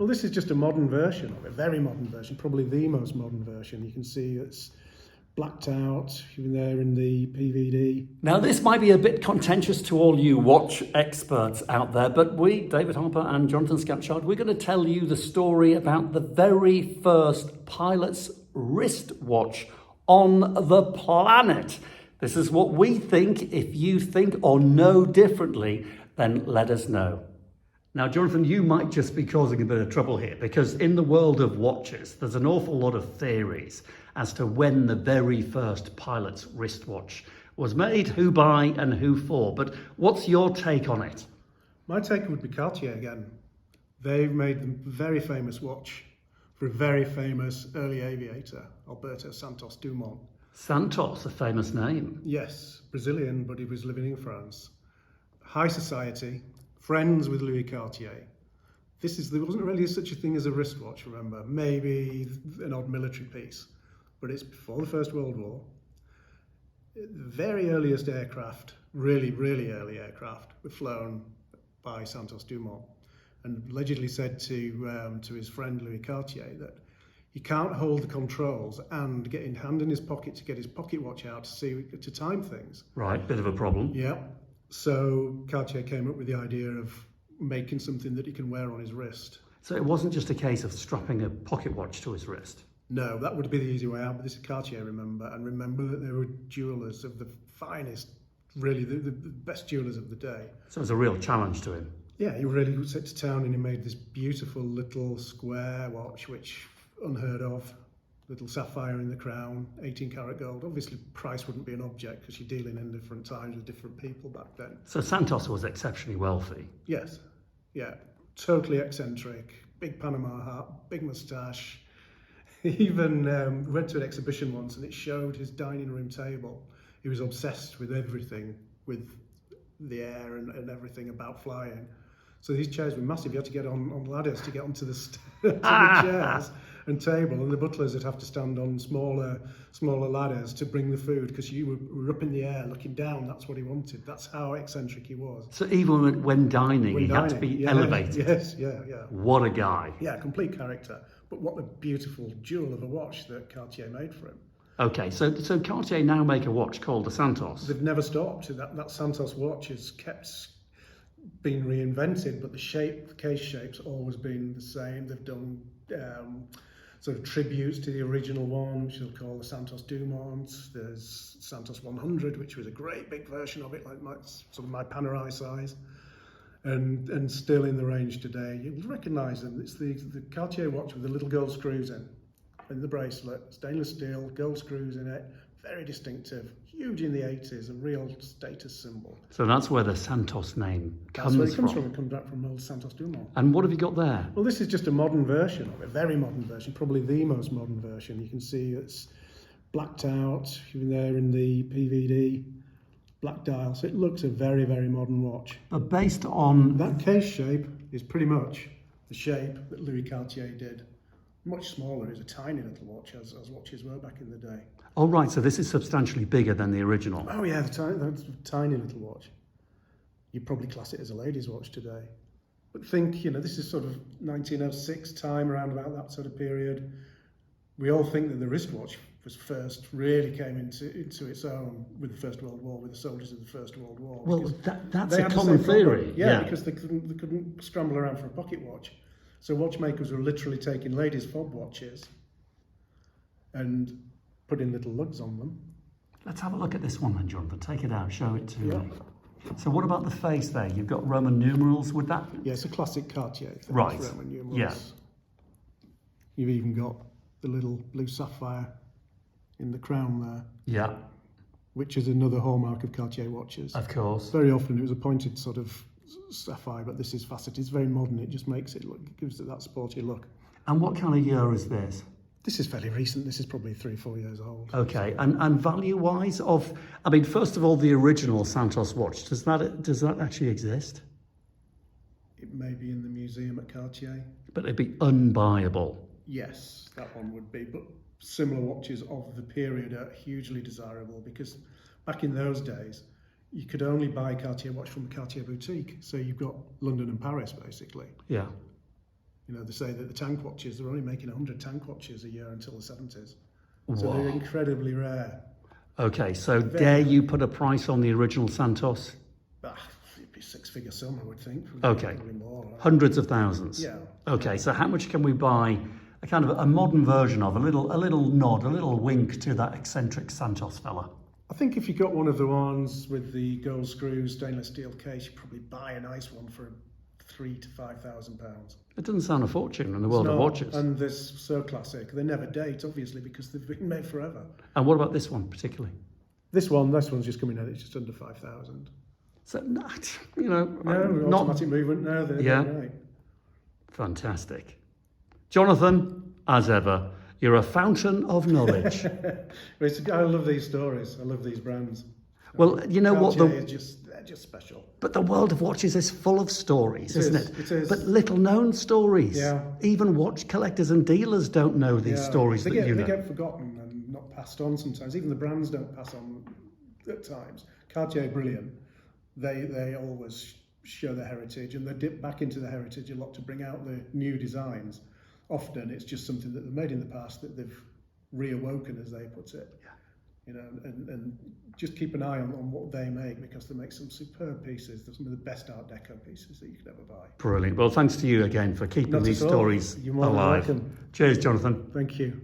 Well, this is just a modern version of it, a very modern version, probably the most modern version. You can see it's blacked out, even there in the PVD. Now, this might be a bit contentious to all you watch experts out there, but we, David Harper and Jonathan Scatchard, we're going to tell you the story about the very first pilot's wristwatch on the planet. This is what we think. If you think or know differently, then let us know. Now, Jonathan, you might just be causing a bit of trouble here, because in the world of watches, there's an awful lot of theories as to when the very first pilot's wristwatch was made, who by and who for. But what's your take on it? My take would be Cartier again. They've made the very famous watch for a very famous early aviator, Alberto Santos Dumont. Santos, a famous name. Yes, Brazilian, but he was living in France. High society, friends with Louis Cartier. There wasn't really such a thing as a wristwatch, remember, maybe an odd military piece, but it's before the First World War. The very earliest aircraft, really early aircraft, were flown by Santos Dumont, and allegedly said to his friend Louis Cartier that he can't hold the controls and get in hand in his pocket to get his pocket watch out to time things. Right, bit of a problem. Yeah. So Cartier came up with the idea of making something that he can wear on his wrist. So it wasn't just a case of strapping a pocket watch to his wrist? No, that would be the easy way out, but this is Cartier, remember, and remember that they were jewellers of the finest, really the best jewellers of the day. So it was a real challenge to him. Yeah, he really set to town and he made this beautiful little square watch, which unheard of. Little sapphire in the crown, 18 karat gold. Obviously, price wouldn't be an object because you're dealing in different times with different people back then. So Santos was exceptionally wealthy. Yes, yeah, totally eccentric, big Panama hat, big moustache. He even went to an exhibition once and it showed his dining room table. He was obsessed with everything, with the air and everything about flying. So these chairs were massive. You had to get on ladders to get onto the chairs and table, and the butlers would have to stand on smaller ladders to bring the food because you were up in the air looking down. That's what he wanted. That's how eccentric he was. So even when dining, he had to be elevated. Yes, yeah. What a guy. Yeah, complete character. But what a beautiful jewel of a watch that Cartier made for him. Okay, so Cartier now make a watch called the Santos. They've never stopped. That Santos watch has kept being reinvented, but the case shape's always been the same. They've done sort of tributes to the original one, which they'll call the Santos Dumont. There's Santos 100, which was a great big version of it, like my Panerai size, and still in the range today. You'll recognise them. It's the Cartier watch with the little gold screws in the bracelet, stainless steel, gold screws in it, very distinctive, huge in the 80s, a real status symbol. So that's where the Santos name comes from. That's where it comes from. It comes back from old Santos Dumont. And what have you got there? Well, this is just a modern version of it, a very modern version, probably the most modern version. You can see it's blacked out, even there in the PVD, black dial. So it looks a very modern watch. But based on... That case shape is pretty much the shape that Louis Cartier did. Much smaller. It's a tiny little watch, as watches were back in the day. Oh, right, so this is substantially bigger than the original. Oh, yeah, that's a tiny little watch. You'd probably class it as a lady's watch today. But think, this is sort of 1906 time, around about that sort of period. We all think that the wristwatch really came into its own with the First World War, with the soldiers of the First World War. Well, that's a common theory. Yeah, because they couldn't scramble around for a pocket watch. So watchmakers were literally taking ladies' fob watches and putting little lugs on them. Let's have a look at this one then, Jonathan. Take it out, show it to me. So what about the face there? You've got Roman numerals, would that... Yeah, it's a classic Cartier thing, right. Roman numerals. Yeah. You've even got the little blue sapphire in the crown there. Yeah. Which is another hallmark of Cartier watches. Of course. Very often it was a pointed sort of sapphire, but this is faceted. It's very modern. It just makes it gives it that sporty look. And what kind of year is this? This is fairly recent. This is probably 3-4 years old. Okay, and value-wise first of all, the original Santos watch, does that actually exist? It may be in the museum at Cartier. But it'd be unbuyable. Yes, that one would be. But similar watches of the period are hugely desirable because back in those days, you could only buy a Cartier watch from a Cartier boutique. So you've got London and Paris, basically. Yeah. You know, they say that the tank watches, they're only making 100 tank watches a year until the 70s. So Wow. they're incredibly rare. Okay, so dare you put a price on the original Santos? It'd be a six-figure sum, I would think. Okay. Probably more. Right? Hundreds of thousands. Yeah. Okay, so how much can we buy a kind of a modern version of, a little nod, a little wink to that eccentric Santos fella? I think if you got one of the ones with the gold screws, stainless steel case, you'd probably buy a nice one for £3,000 to £5,000. It doesn't sound a fortune in the world of watches. And they're so classic. They never date, obviously, because they've been made forever. And what about this one particularly? This one's just coming out. It's just under 5,000. So, you know, No, automatic movement. No, they're right. Fantastic. Jonathan, as ever, you're a fountain of knowledge. I love these stories. I love these brands. Well, you know what? Cartier they're just special. But the world of watches is full of stories, isn't it? It is. But little known stories. Yeah. Even watch collectors and dealers don't know these stories that you know. They get forgotten and not passed on sometimes. Even the brands don't pass on at times. Cartier, brilliant. They always show their heritage, and they dip back into the heritage a lot to bring out the new designs. Often it's just something that they've made in the past that they've reawoken, as they put it. Yeah. You know, and just keep an eye on what they make, because they make some superb pieces. They're some of the best Art Deco pieces that you could ever buy. Brilliant. Well, thanks to you again for keeping Not these at all. stories You're more than alive. welcome. Cheers, Jonathan. Thank you.